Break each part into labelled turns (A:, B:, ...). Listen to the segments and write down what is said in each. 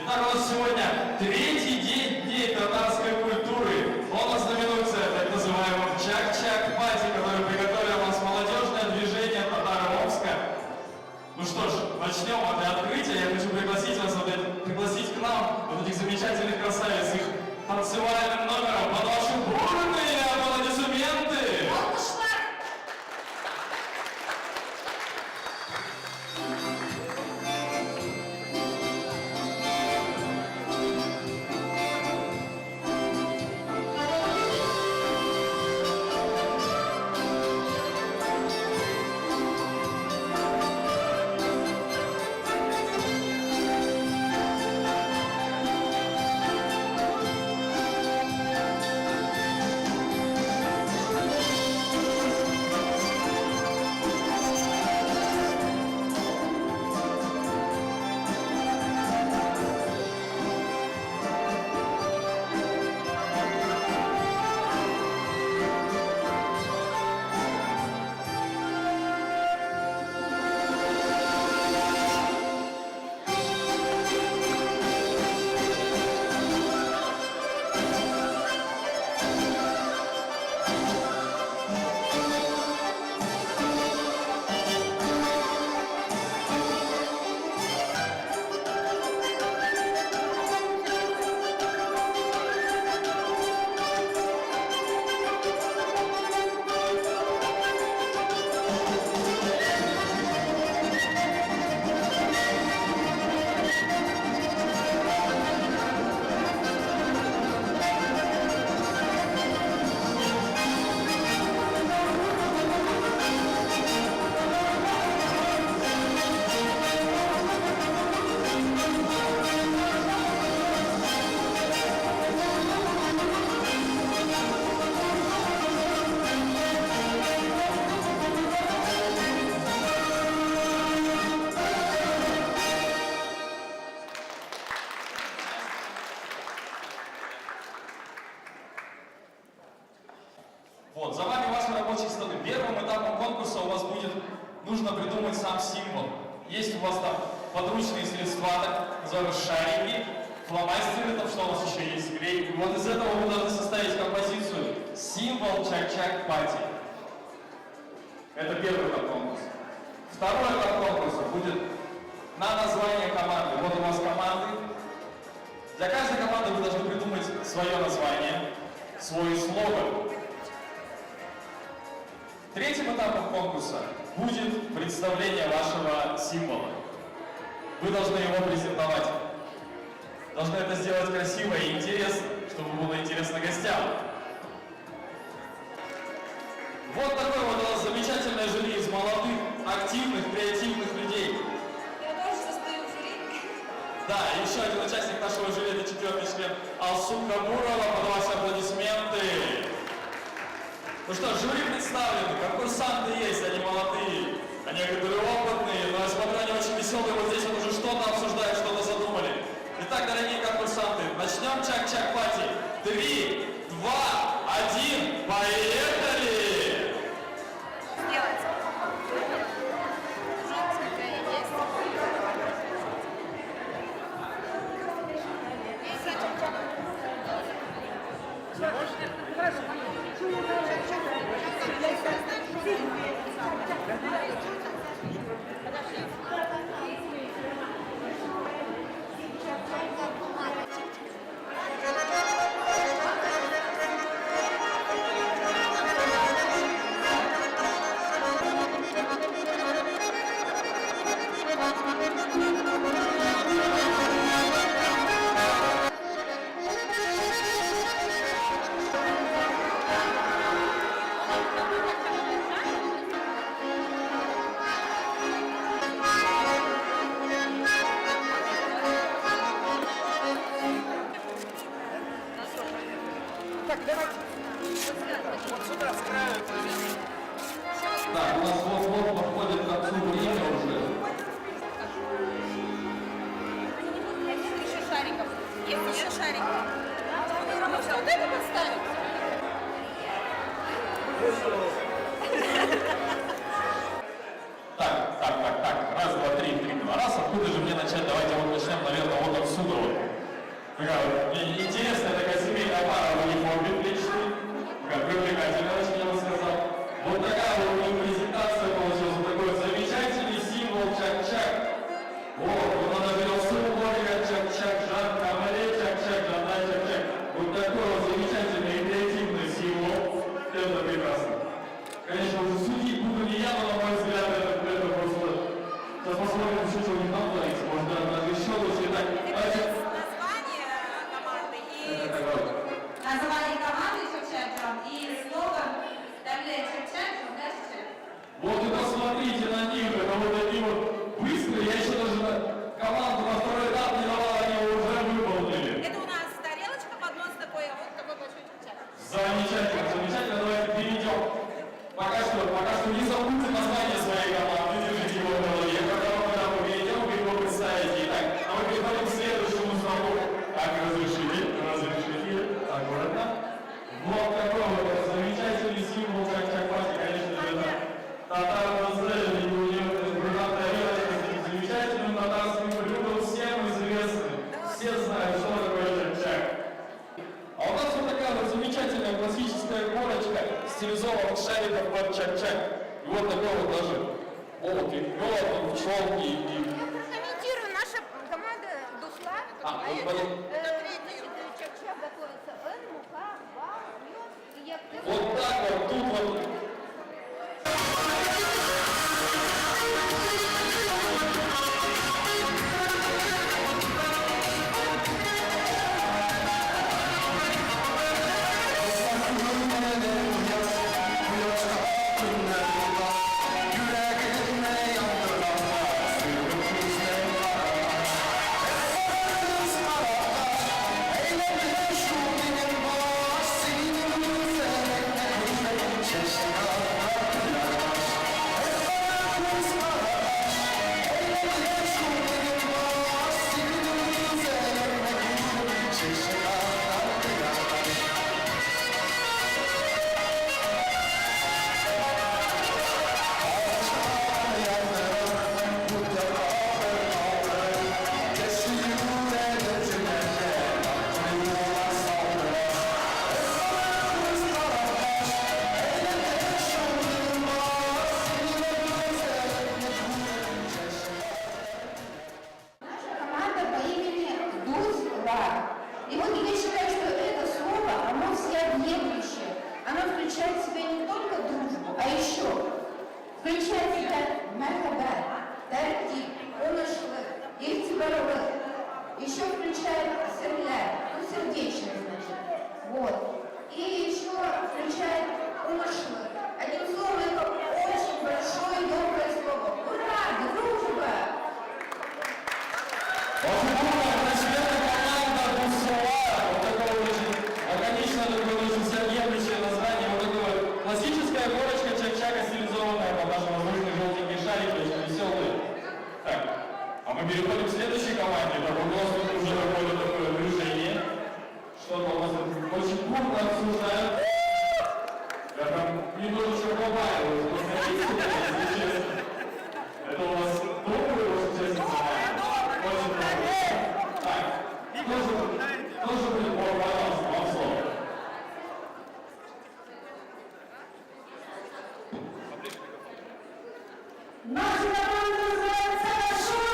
A: Итак, у нас сегодня третий день Дней татарской культуры. Он ознаменуется так называемым Чак-Чак-Пати, который приготовил у нас молодежное движение Татары Омска. Ну что ж, начнем от открытия. Я хочу пригласить вас, пригласить к нам вот этих замечательных красавиц, их танцевальным номером под ваши бурные аплодисменты. Вот, за вами ваши рабочие столы. Первым этапом конкурса у вас будет нужно придумать сам символ. Есть у вас там подручные средства, так называемые шарики, фломастеры, там что у вас еще есть, клей. Вот из этого вы должны составить композицию символ Чак-Чак-Пати. Это первый этап конкурса. Второй этап конкурса будет на название команды. Вот у вас команды. Для каждой команды вы должны придумать свое название, свой слоган. Третьим этапом конкурса будет представление вашего символа. Вы должны его презентовать. Должны это сделать красиво и интересно, чтобы было интересно гостям. Вот такое вот у нас замечательное жюри из молодых, активных, креативных людей.
B: Я тоже состою в жюри.
A: Да, еще один участник нашего жюри, это 4-й член Алсу Камурова. Под ваши аплодисменты. Ну что, жюри представлены, конкурсанты есть, они молодые, а некоторые опытные, но я смотрю, они очень веселые, вот здесь вот уже что-то обсуждают, что-то задумали. Итак, дорогие конкурсанты, начнем Чак-Чак-Пати. 3, 2, 1, поехали!
B: Сделать.
C: Так, давайте. Вот сюда, с краю.
A: Так, у нас вот подходит к концу время уже.
B: Еще шариков. Есть еще шариков. Может, вот это подставим?
A: Так. Раз, два, три. Раз. Откуда же мне начать? Давайте вот начнем, наверное, вот отсюда вот. Такая вот интересная такая семейная пара, у них обе отличные. Такая привлекательная, очень, я бы сказал. Вот такая вот у них презентация получилась. Вот такой вот замечательный символ чак-чак. Вот, вот она берет сумлорика чак-чак, Жан Камале чак-чак, Жанна чак-чак. Вот такой вот замечательный и креативный символ. Это прекрасно. Конечно, уже судить буду не я, но, на мой взгляд, это просто... Сейчас посмотрим, что у них там творится. Может, даже еще лучше. Так, давайте...
B: Название команды и...
A: Это такое.
B: Название команды чак-чаком и слоган «Давле чак-чаком», да, чак-чак?
A: Вот и посмотрите на них, это вот они вот быстрые. Я еще даже команду на второй этап не давал, они уже выполнили.
B: Это у нас тарелочка, поднос такой, а вот такой большой чак-чак.
A: Замечательно, замечательно. Давайте перейдем. Пока что не забудьте название своей команды, держите его в голове. Когда мы туда перейдем, вы его представите. Итак, а мы переходим к следующему сроку. Так, разрешите. Аккуратно. Вот такой вот замечательный символ чак-чак-пати, конечно же, это татар Мазель, и у него брат тарелочка с этим замечательным татарским блюдом, всем известным. Все знают, что такое чак-чак. А у нас вот такая вот замечательная классическая корочка, стилизованных шариков под чак-чак. И вот такой вот даже вот и мед, и пчелки, и...
D: Комментирую, наша команда Дусла.
A: вот понятно.
D: Значит, чак-чак готовится Н, мука, бал, мед и ягоды.
A: Вот так вот, тут вот.
D: И вот я считаю, что это слово, оно всеобъемлющее. Оно включает в себя не только дружбу, а еще включает в себя мерхабат, тарти, онышлы, ихтибарлы. Еще включает серля, ну сердечное значит. Вот. И еще включает онышлы. Одним словом, это очень большое, емкое слово. Ура! Дружба!
A: Вот такое очень лаконичное, такое очень всеобъемлющее название. Вот такое классическая корочка чак-чака, стилизованная под наши воздушные желтенькие шарики, очень веселые. Так, а мы переходим к следующей команде. Так, у нас тут уже какое-то такое движение. Что-то у нас тут очень бурно обсуждают. Я там немножечко побаиваюсь, посмотрите, если честно. Это у вас добрый, очень честно. Очень добрый. Так, тоже будет, пожалуйста, вам слово.
D: Наша команда называется «Шоу».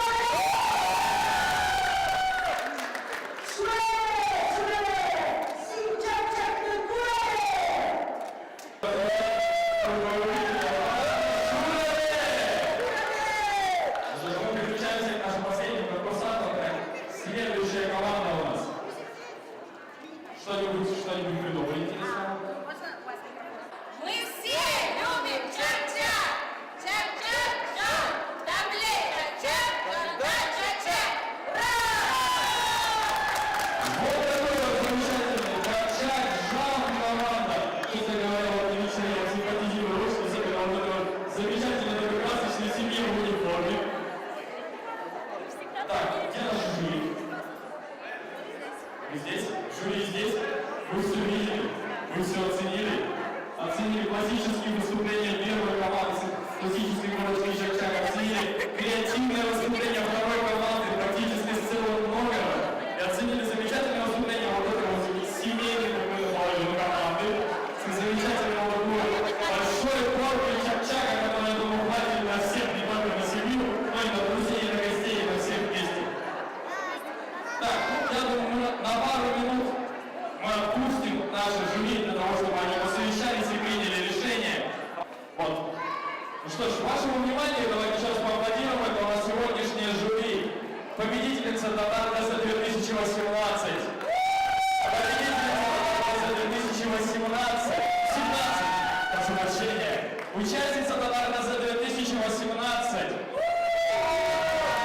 A: прошу прощения. Участница Татар-КЗ 2018.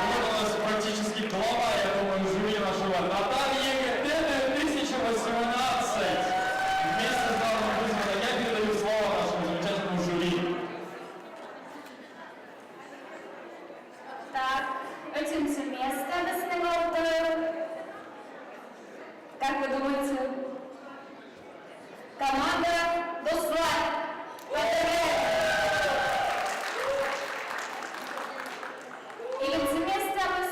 A: Вот у нас практически глава, я думаю, жюри нашего Наталья ЕГТ 2018. Вместе с главным вызванным я передаю слово нашему замечательному жюри.
E: Так, üçüncü место oldu. Как вы думаете? Команда Dostlar. İkinci местомыз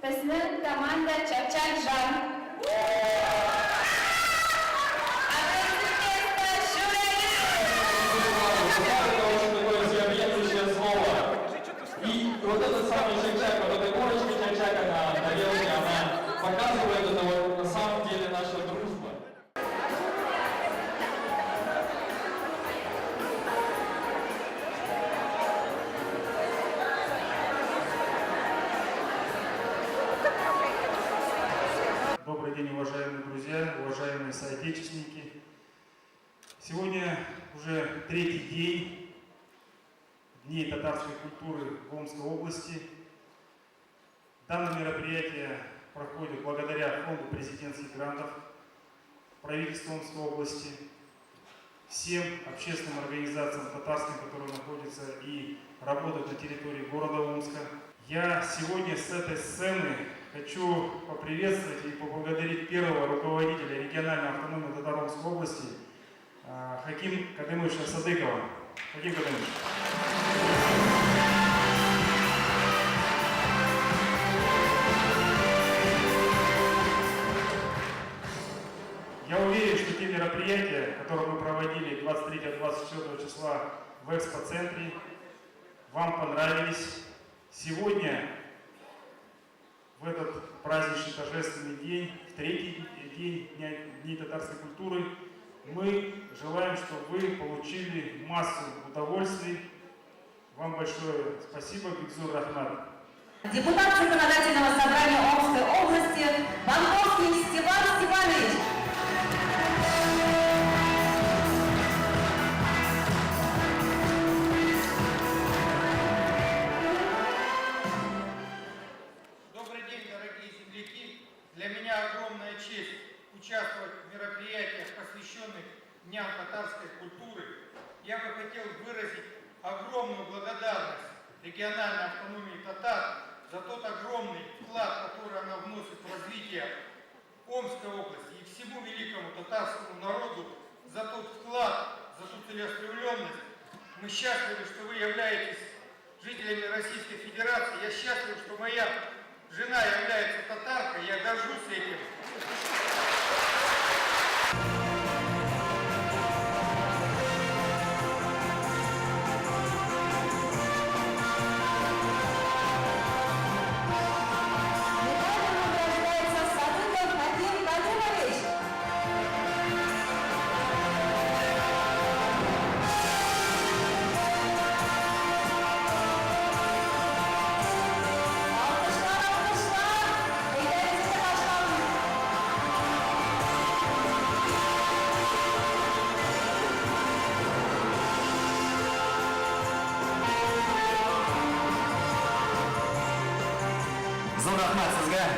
E: біздің команда Чапчак-Жан. А третье место Шуралин.
A: Это очень такое всеобъемлющее слово. И вот этот самый чак-чак, вот эта корочка чак-чака на тарелке, она показывает это вот на самом деле наша дружба.
F: Добрый день, уважаемые друзья, уважаемые соотечественники. Сегодня уже третий день Дней татарской культуры в Омской области. Данное мероприятие проходит благодаря Фонду президентских грантов правительства Омской области, всем общественным организациям татарским, которые находятся и работают на территории города Омска. Я сегодня с этой сцены хочу поприветствовать и поблагодарить первого руководителя региональной автономной Татар-Омской области Хаким Кадымовича Садыкова. Хаким Кадымович. Я уверен, что те мероприятия, которые мы проводили 23-24 числа в экспоцентре, вам понравились. Сегодня, в этот праздничный торжественный день, в третий день Дней татарской культуры, мы желаем, чтобы вы получили массу удовольствий. Вам большое спасибо, Бигзур Рахмат.
G: Депутат Законодательного собрания Омской области Банковский Степан Степанович.
C: Добрый день, дорогие земляки! Для меня огромная честь участвовать в мероприятиях, посвященных Дням татарской культуры. Я бы хотел выразить огромную благодарность региональной автономии татар за тот огромный вклад, который она вносит в развитие Омской области и всему великому татарскому народу, за тот вклад, за ту целеустремленность. Мы счастливы, что вы являетесь жителями Российской Федерации. Я счастлив, что моя жена является татаркой. Я горжусь этим.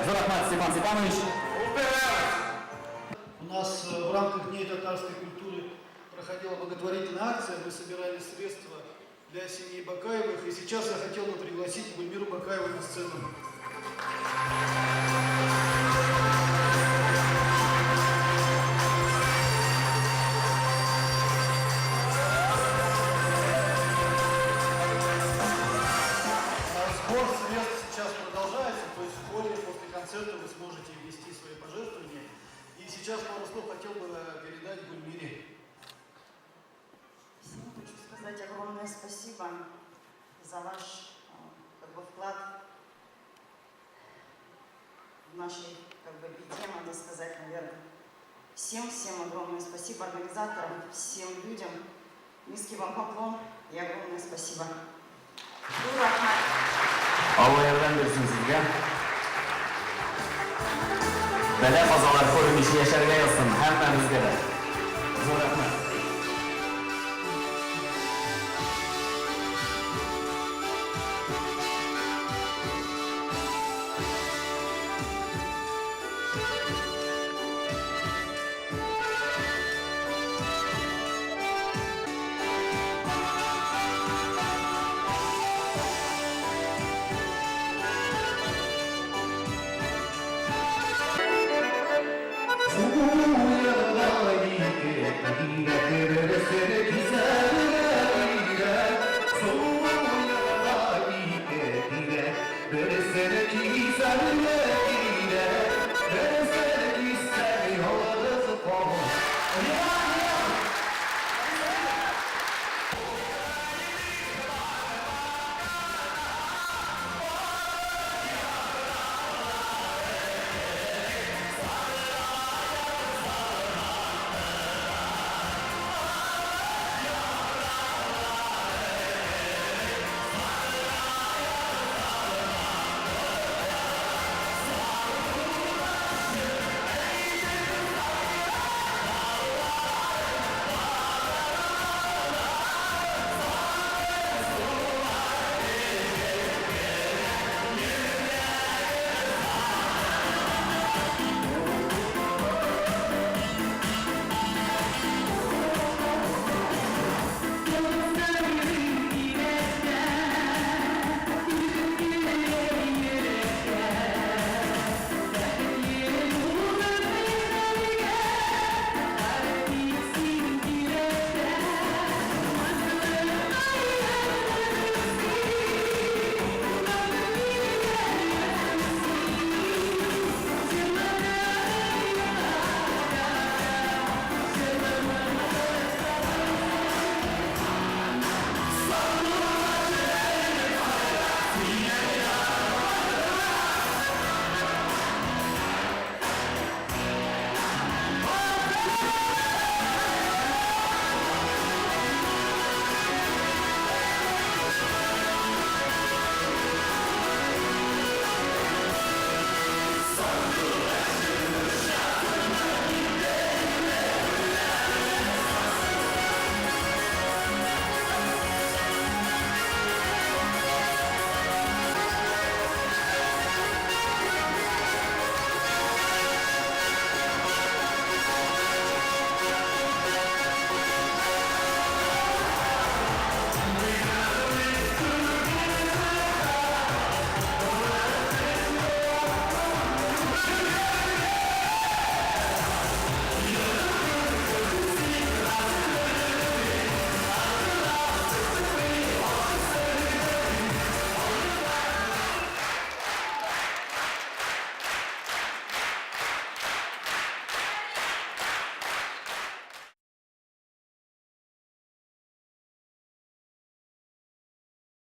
H: Зурахмат Степан Степанович.
I: У нас в рамках Дней татарской культуры проходила благотворительная акция. Мы собирали средства для семьи Бакаевых. И сейчас я хотел бы пригласить Гульмиру Бакаеву на сцену. Сбор средств сейчас продолжается, то есть в ходе, после концерта вы сможете ввести свои пожертвования. И сейчас пару слов хотел бы передать Гульмире.
G: Всем хочу сказать огромное спасибо за ваш вклад в нашей беде, надо сказать, наверное. Всем огромное спасибо организаторам, всем людям. Низкий вам поклон и огромное спасибо.
H: Allah yardım versin sizge. Bele kazalar korun işi yaşarga yazsın. Hemmemizge de. Зор рахмат.